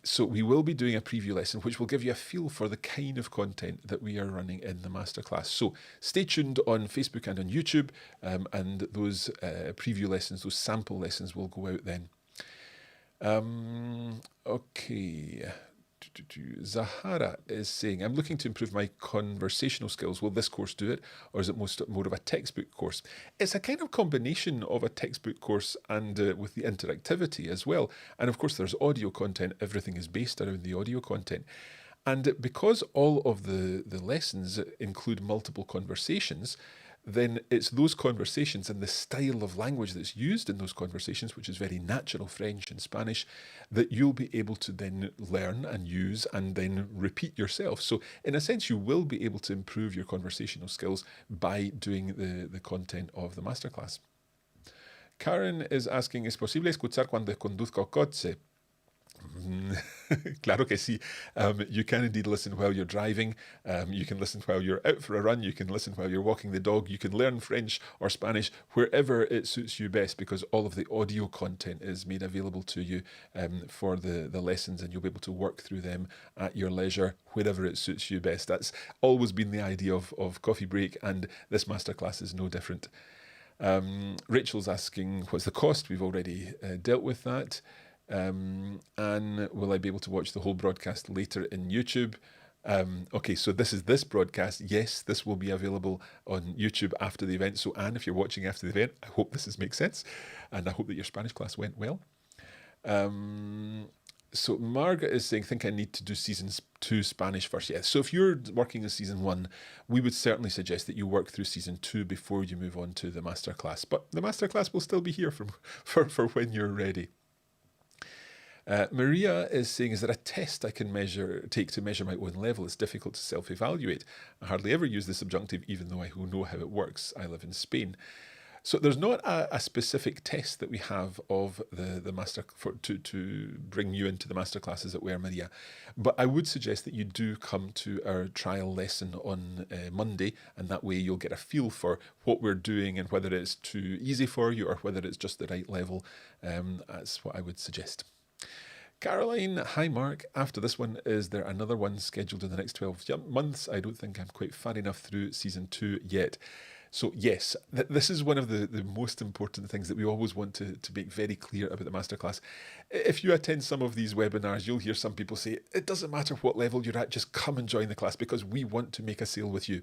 So we will be doing a preview lesson, which will give you a feel for the kind of content that we are running in the masterclass. So stay tuned on Facebook and on YouTube, and those preview lessons, those sample lessons will go out then. Okay. Zahara is saying, I'm looking to improve my conversational skills. Will this course do it, or is it more of a textbook course? It's a kind of combination of a textbook course and with the interactivity as well. And of course, there's audio content. Everything is based around the audio content. And because all of the lessons include multiple conversations, then it's those conversations and the style of language that's used in those conversations, which is very natural French and Spanish, that you'll be able to then learn and use and then repeat yourself. So in a sense, you will be able to improve your conversational skills by doing the content of the masterclass. Karen is asking, ¿es posible escuchar cuando conduzco coche? Claro que sí. You can indeed listen while you're driving. You can listen while you're out for a run. You can listen while you're walking the dog. You can learn French or Spanish wherever it suits you best, because all of the audio content is made available to you for the lessons, and you'll be able to work through them at your leisure wherever it suits you best. That's always been the idea of Coffee Break, and this masterclass is no different. Rachel's asking, what's the cost? We've already dealt with that. And will I be able to watch the whole broadcast later in YouTube? Okay, so this is this broadcast. Yes, this will be available on YouTube after the event. So Anne, if you're watching after the event, I hope this makes sense. And I hope that your Spanish class went well. So Margaret is saying, think I need to do season 2 Spanish first. Yes. So if you're working in season 1, we would certainly suggest that you work through season 2 before you move on to the masterclass. But the masterclass will still be here for when you're ready. Maria is saying, is there a test I can take to measure my own level? It's difficult to self-evaluate. I hardly ever use the subjunctive, even though I know how it works. I live in Spain. So there's not a specific test that we have of the master to bring you into the masterclass, as it were, Maria. But I would suggest that you do come to our trial lesson on Monday, and that way you'll get a feel for what we're doing and whether it's too easy for you or whether it's just the right level. That's what I would suggest. Caroline, hi Mark. After this one, is there another one scheduled in the next 12 months? I don't think I'm quite far enough through season 2 yet. So yes, this is one of the most important things that we always want to make very clear about the masterclass. If you attend some of these webinars, you'll hear some people say, it doesn't matter what level you're at, just come and join the class because we want to make a sale with you.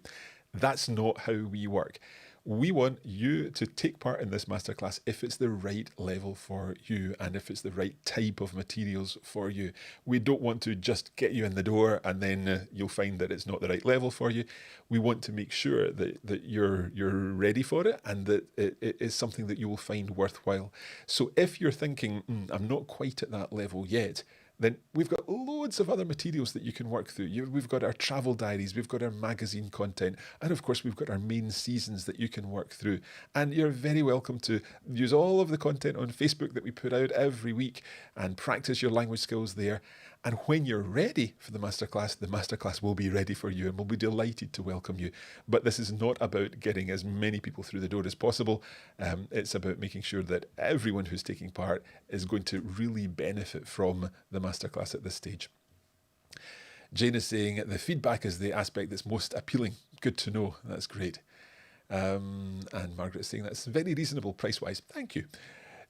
That's not how we work. We want you to take part in this masterclass if it's the right level for you and if it's the right type of materials for you. We don't want to just get you in the door and then you'll find that it's not the right level for you. We want to make sure that you're ready for it and that it is something that you will find worthwhile. So if you're thinking, I'm not quite at that level yet, then we've got loads of other materials that you can work through. We've got our travel diaries, we've got our magazine content, and of course we've got our main seasons that you can work through. And you're very welcome to use all of the content on Facebook that we put out every week and practice your language skills there. And when you're ready for the masterclass will be ready for you and we'll be delighted to welcome you. But this is not about getting as many people through the door as possible. It's about making sure that everyone who's taking part is going to really benefit from the masterclass at this stage. Jane is saying the feedback is the aspect that's most appealing. Good to know. That's great. And Margaret is saying that's very reasonable price-wise. Thank you.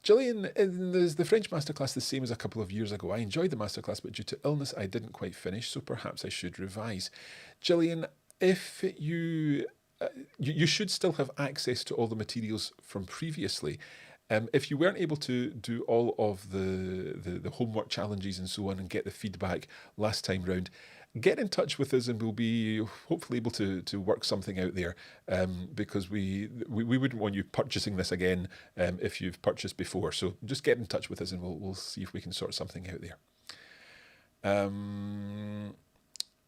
Gillian, is the French masterclass the same as a couple of years ago? I enjoyed the masterclass, but due to illness, I didn't quite finish, so perhaps I should revise. Gillian, if you should still have access to all the materials from previously. If you weren't able to do all of the homework challenges and so on and get the feedback last time round, get in touch with us and we'll be hopefully able to work something out there, because we wouldn't want you purchasing this again if you've purchased before. So just get in touch with us and we'll see if we can sort something out there.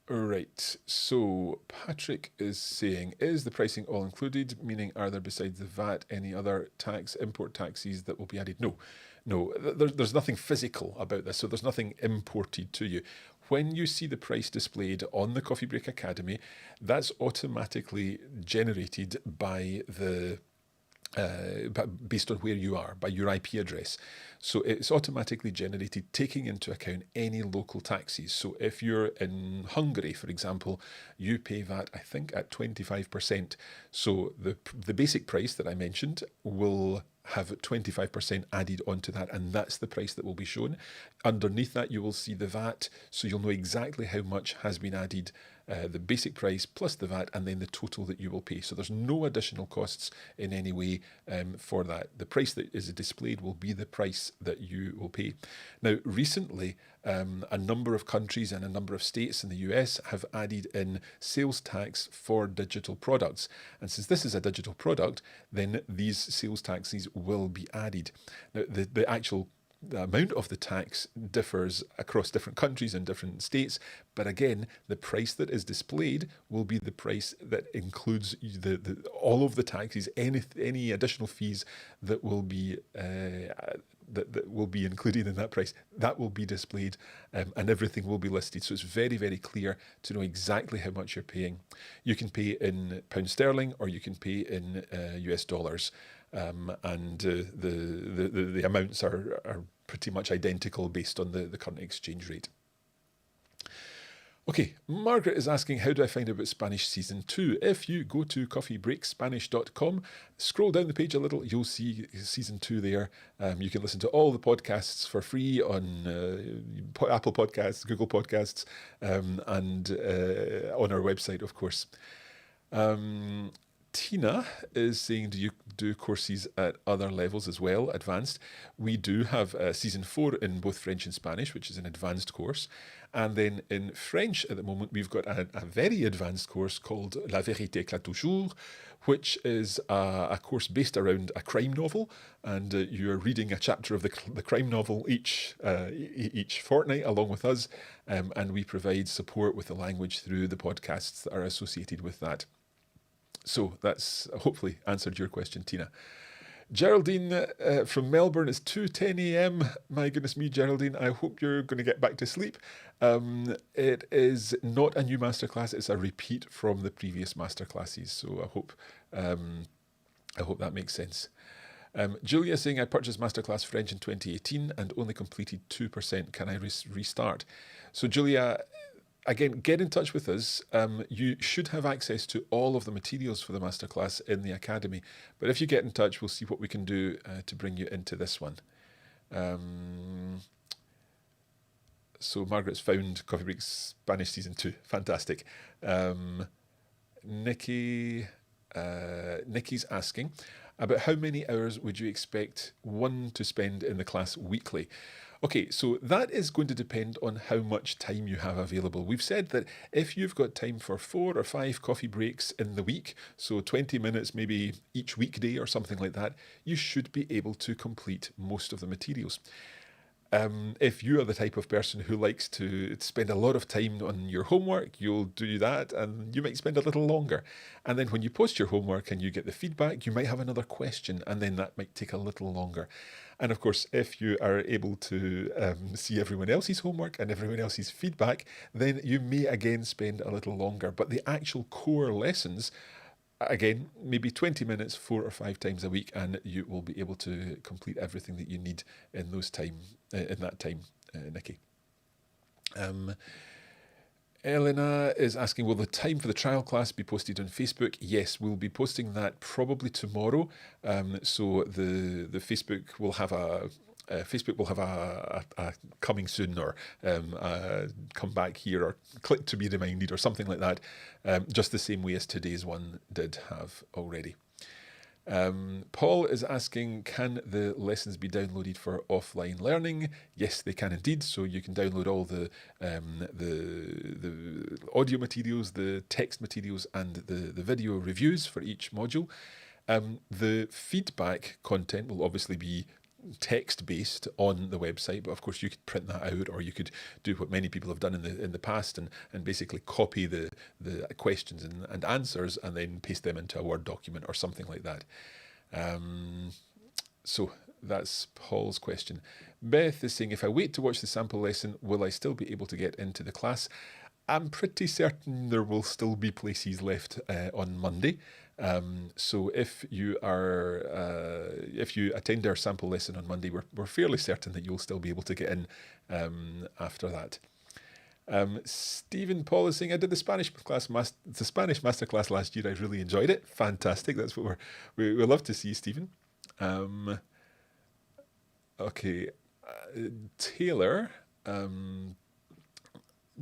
Right, so Patrick is saying, is the pricing all included? Meaning, are there besides the VAT any other import taxes that will be added? No, there's nothing physical about this, so there's nothing imported to you. When you see the price displayed on the Coffee Break Academy, that's automatically generated by based on where you are, by your IP address. So it's automatically generated taking into account any local taxes. So if you're in Hungary, for example, you pay VAT, I think, at 25%. So the basic price that I mentioned will have 25% added onto that, and that's the price that will be shown. Underneath that, you will see the VAT, so you'll know exactly how much has been added, the basic price plus the VAT, and then the total that you will pay. So there's no additional costs in any way for that. The price that is displayed will be the price that you will pay. Now, recently, a number of countries and a number of states in the US have added in sales tax for digital products. And since this is a digital product, then these sales taxes will be added. Now, the actual amount of the tax differs across different countries and different states, but again, the price that is displayed will be the price that includes all of the taxes, any additional fees that will be that will be included in that price. That will be displayed, and everything will be listed. So it's very, very clear to know exactly how much you're paying. You can pay in pound sterling or you can pay in US dollars. And the amounts are pretty much identical based on the current exchange rate. Okay, Margaret is asking, how do I find out about Spanish Season 2? If you go to coffeebreakspanish.com, scroll down the page a little, you'll see Season 2 there. You can listen to all the podcasts for free on Apple Podcasts, Google Podcasts, and on our website, of course. Tina is saying, do you do courses at other levels as well, advanced? We do have Season 4 in both French and Spanish, which is an advanced course. And then in French at the moment, we've got a very advanced course called La Vérité éclate toujours, which is a course based around a crime novel. And you're reading a chapter of the crime novel each fortnight along with us. And we provide support with the language through the podcasts that are associated with that. So that's hopefully answered your question, Tina. Geraldine from Melbourne, it's 2:10 a.m. My goodness me, Geraldine, I hope you're going to get back to sleep. It is not a new masterclass, it's a repeat from the previous masterclasses. So I hope that makes sense. Julia saying, I purchased Masterclass French in 2018 and only completed 2%. Can I restart? So Julia, again, get in touch with us. You should have access to all of the materials for the masterclass in the Academy. But if you get in touch, we'll see what we can do to bring you into this one. So Margaret's found Coffee Break Spanish Season 2. Fantastic. Nikki's asking, about how many hours would you expect one to spend in the class weekly? Okay, so that is going to depend on how much time you have available. We've said that if you've got time for 4 or 5 coffee breaks in the week, so 20 minutes maybe each weekday or something like that, you should be able to complete most of the materials. If you are the type of person who likes to spend a lot of time on your homework, you'll do that and you might spend a little longer. And then when you post your homework and you get the feedback, you might have another question and then that might take a little longer. And of course, if you are able to see everyone else's homework and everyone else's feedback, then you may again spend a little longer. But the actual core lessons, again, maybe 20 minutes, 4 or 5 times a week, and you will be able to complete everything that you need in that time, Nikki. Elena is asking, will the time for the trial class be posted on Facebook? Yes, we'll be posting that probably tomorrow. So the Facebook will have a coming soon, or come back here, or click to be reminded, or something like that, just the same way as today's one did have already. Paul is asking, can the lessons be downloaded for offline learning? Yes, they can indeed. So you can download all the audio materials, the text materials, and the video reviews for each module. The feedback content will obviously be text-based on the website, but of course you could print that out, or you could do what many people have done in the past, and basically copy the questions and answers and then paste them into a Word document or something like that. So that's Paul's question. Beth is saying, if I wait to watch the sample lesson, will I still be able to get into the class? I'm pretty certain there will still be places left on Monday. So if you attend our sample lesson on Monday, we're fairly certain that you'll still be able to get in after that. Stephen Paul is saying, I did the Spanish masterclass last year. I really enjoyed it. Fantastic. That's what we love to see, Stephen. Okay, Taylor.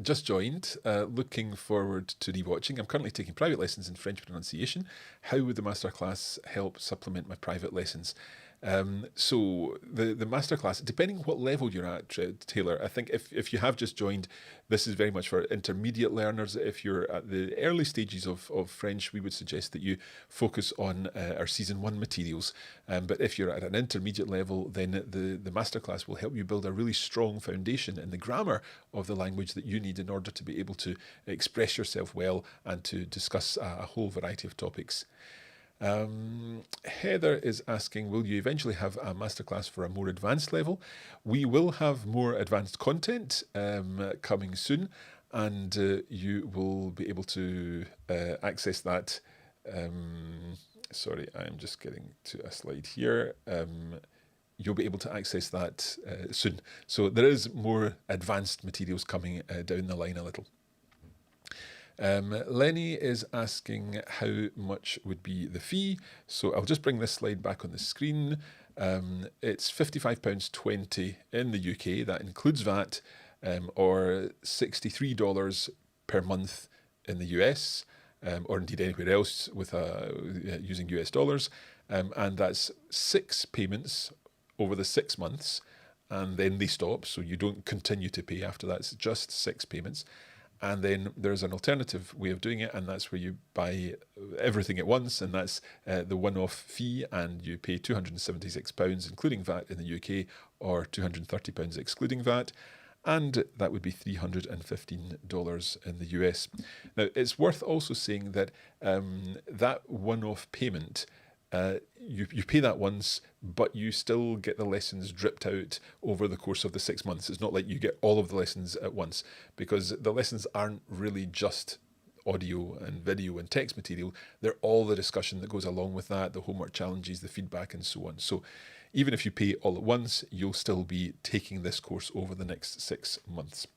Just joined, looking forward to rewatching. I'm currently taking private lessons in French pronunciation. How would the masterclass help supplement my private lessons? So the masterclass, depending what level you're at, Taylor, I think if you have just joined, this is very much for intermediate learners. If you're at the early stages of French, we would suggest that you focus on our season 1 materials. But if you're at an intermediate level, then the masterclass will help you build a really strong foundation in the grammar of the language that you need in order to be able to express yourself well and to discuss a whole variety of topics. Heather is asking, will you eventually have a masterclass for a more advanced level? We will have more advanced content coming soon, and you will be able to access that. Sorry, I'm just getting to a slide here. You'll be able to access that soon. So there is more advanced materials coming down the line a little. Lenny is asking how much would be the fee. So I'll just bring this slide back on the screen. It's £55.20 in the UK. That includes VAT, or $63 per month in the US, or indeed anywhere else with using US dollars. And that's 6 payments over the 6 months, and then they stop. So you don't continue to pay after that. It's just 6 payments. And then there's an alternative way of doing it, and that's where you buy everything at once, and that's the one-off fee, and you pay £276, including VAT in the UK, or £230 excluding VAT, and that would be $315 in the US. Now, it's worth also saying that that one-off payment, you pay that once, but you still get the lessons dripped out over the course of the 6 months. It's not like you get all of the lessons at once, because the lessons aren't really just audio and video and text material. They're all the discussion that goes along with that, the homework challenges, the feedback, and so on. So even if you pay all at once, you'll still be taking this course over the next 6 months.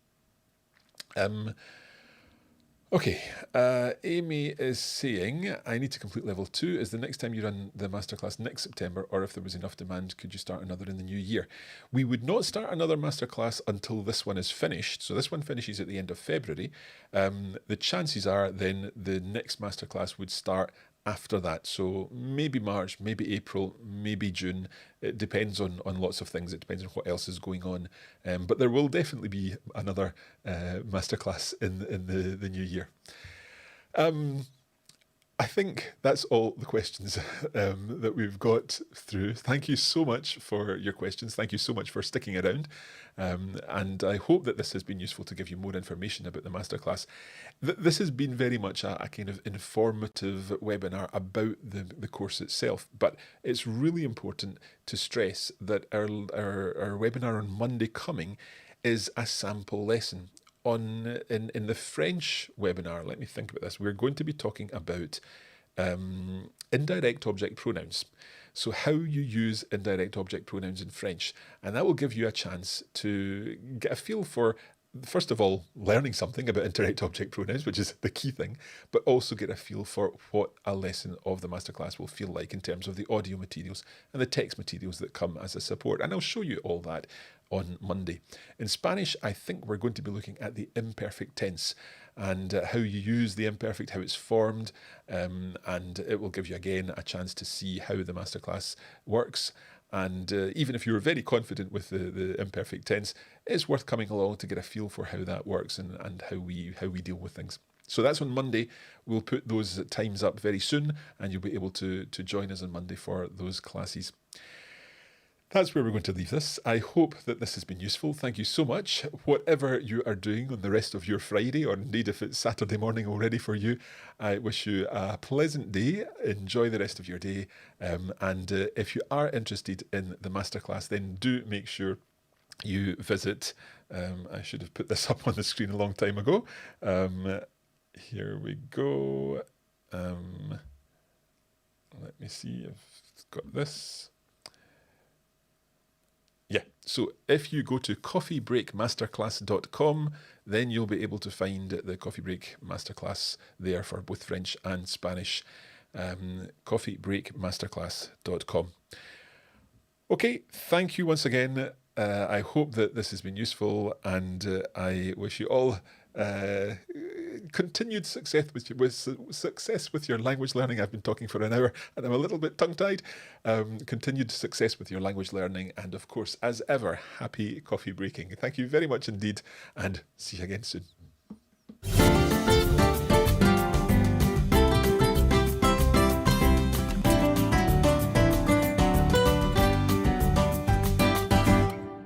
Okay, Amy is saying, I need to complete level 2. Is the next time you run the masterclass next September, or if there was enough demand, could you start another in the new year? We would not start another masterclass until this one is finished. So this one finishes at the end of February. The chances are then the next masterclass would start after that. So maybe March, maybe April, maybe June. It depends on lots of things. It depends on what else is going on. But there will definitely be another masterclass in the new year. I think that's all the questions that we've got through. Thank you so much for your questions. Thank you so much for sticking around. And I hope that this has been useful to give you more information about the masterclass. This has been very much a kind of informative webinar about the course itself, but it's really important to stress that our webinar on Monday coming is a sample lesson. In the French webinar, let me think about this. We're going to be talking about indirect object pronouns. So how you use indirect object pronouns in French. And that will give you a chance to get a feel for first of all, learning something about indirect object pronouns, which is the key thing, but also get a feel for what a lesson of the masterclass will feel like in terms of the audio materials and the text materials that come as a support. And I'll show you all that on Monday. In Spanish, I think we're going to be looking at the imperfect tense and how you use the imperfect, how it's formed, and it will give you again a chance to see how the masterclass works. And even if you're very confident with the imperfect tense, it's worth coming along to get a feel for how that works and how we deal with things. So that's on Monday. We'll put those times up very soon, and you'll be able to join us on Monday for those classes. That's where we're going to leave this. I hope that this has been useful. Thank you so much. Whatever you are doing on the rest of your Friday, or indeed if it's Saturday morning already for you, I wish you a pleasant day. Enjoy the rest of your day. And if you are interested in the masterclass, then do make sure you visit. I should have put this up on the screen a long time ago. Here we go. Let me see if I've got this. Yeah, so if you go to coffeebreakmasterclass.com, then you'll be able to find the Coffee Break Masterclass there for both French and Spanish. Coffeebreakmasterclass.com. Okay, thank you once again. I hope that this has been useful, and I wish you all continued success with your language learning. I've been talking for an hour and I'm a little bit tongue-tied. Continued success with your language learning, and of course, as ever, happy coffee breaking. Thank you very much indeed, and see you again soon.